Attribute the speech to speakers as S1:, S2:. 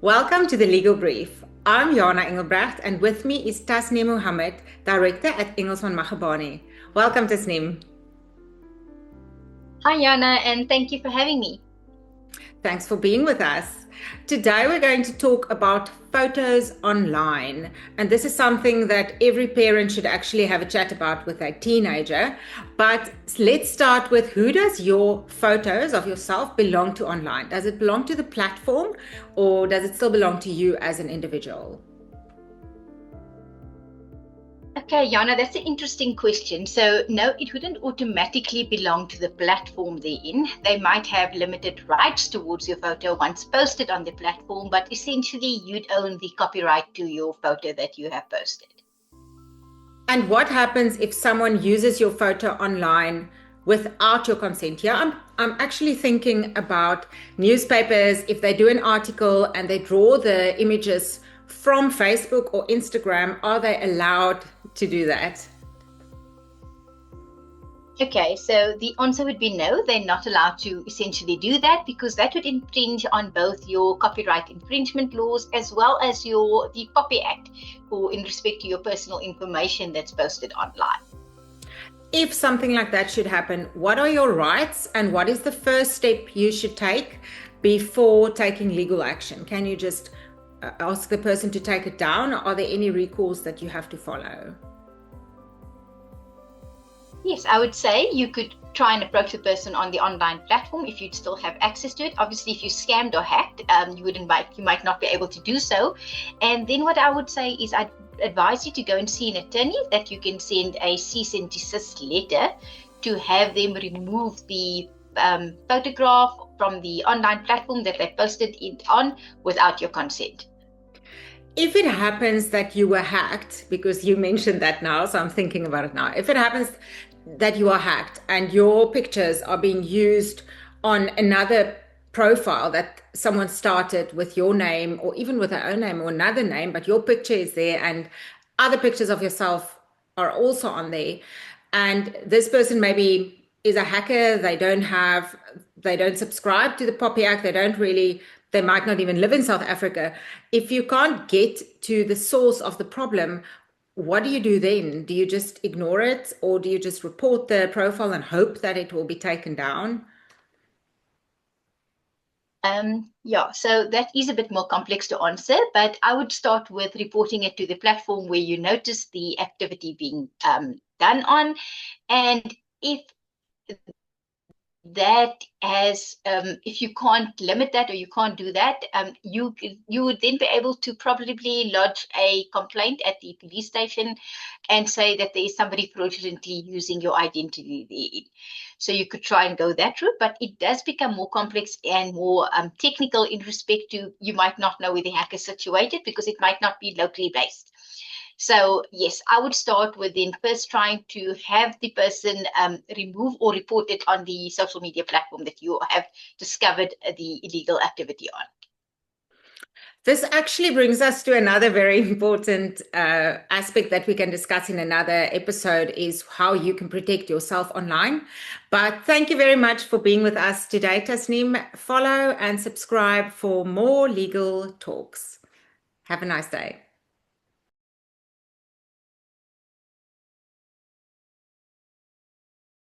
S1: Welcome to the Legal Brief. I'm Jana Engelbrecht, and with me is Tasneem Mahomed, Director at Engelsman Magabane. Welcome, Tasneem.
S2: Hi, Jana, and thank you for having me.
S1: Thanks for being with us. Today we're going to talk about photos online, and this is something that every parent should actually have a chat about with a teenager. But let's start with, who does your photos of yourself belong to online? Does it belong to the platform, or does it still belong to you as an individual?
S2: Okay, Jana, that's an interesting question. So, no, it wouldn't automatically belong to the platform they're in. They might have limited rights towards your photo once posted on the platform, but essentially you'd own the copyright to your photo that you have posted.
S1: And what happens if someone uses your photo online without your consent? Here, I'm actually thinking about newspapers. If they do an article and they draw the images from Facebook or Instagram, are they allowed to do that?
S2: Okay, so the answer would be no, they're not allowed to essentially do that because that would infringe on both your copyright infringement laws as well as the Copy Act for in respect to your personal information that's posted online.
S1: If something like that should happen, what are your rights and what is the first step you should take before taking legal action? Can you just ask the person to take it down, or are there any recourse that you have to follow?
S2: Yes, I would say you could try and approach the person on the online platform if you'd still have access to it. Obviously, if you scammed or hacked, you might not be able to do so. And then what I would say is I'd advise you to go and see an attorney, that you can send a cease and desist letter to have them remove the photograph from the online platform that they posted it on without your consent.
S1: If it happens that you were hacked, because you mentioned that now, so I'm thinking about it now. If it happens that you are hacked and your pictures are being used on another profile that someone started with your name or even with their own name or another name, but your picture is there and other pictures of yourself are also on there, and this person maybe is a hacker, they don't subscribe to the Poppy Act, they might not even live in South Africa. If you can't get to the source of the problem, what do you do then? Do you just ignore it, or do you just report the profile and hope that it will be taken down?
S2: Yeah, so that is a bit more complex to answer, but I would start with reporting it to the platform where you notice the activity being done on. And if that has if you can't limit that or you can't do that, you would then be able to probably lodge a complaint at the police station and say that there is somebody fraudulently using your identity there. So you could try and go that route, but it does become more complex and more technical in respect to you might not know where the hacker is situated because it might not be locally based. So yes, I would start with then first trying to have the person remove or report it on the social media platform that you have discovered the illegal activity on.
S1: This actually brings us to another very important aspect that we can discuss in another episode, is how you can protect yourself online. But thank you very much for being with us today, Tasneem. Follow and subscribe for more legal talks. Have a nice day.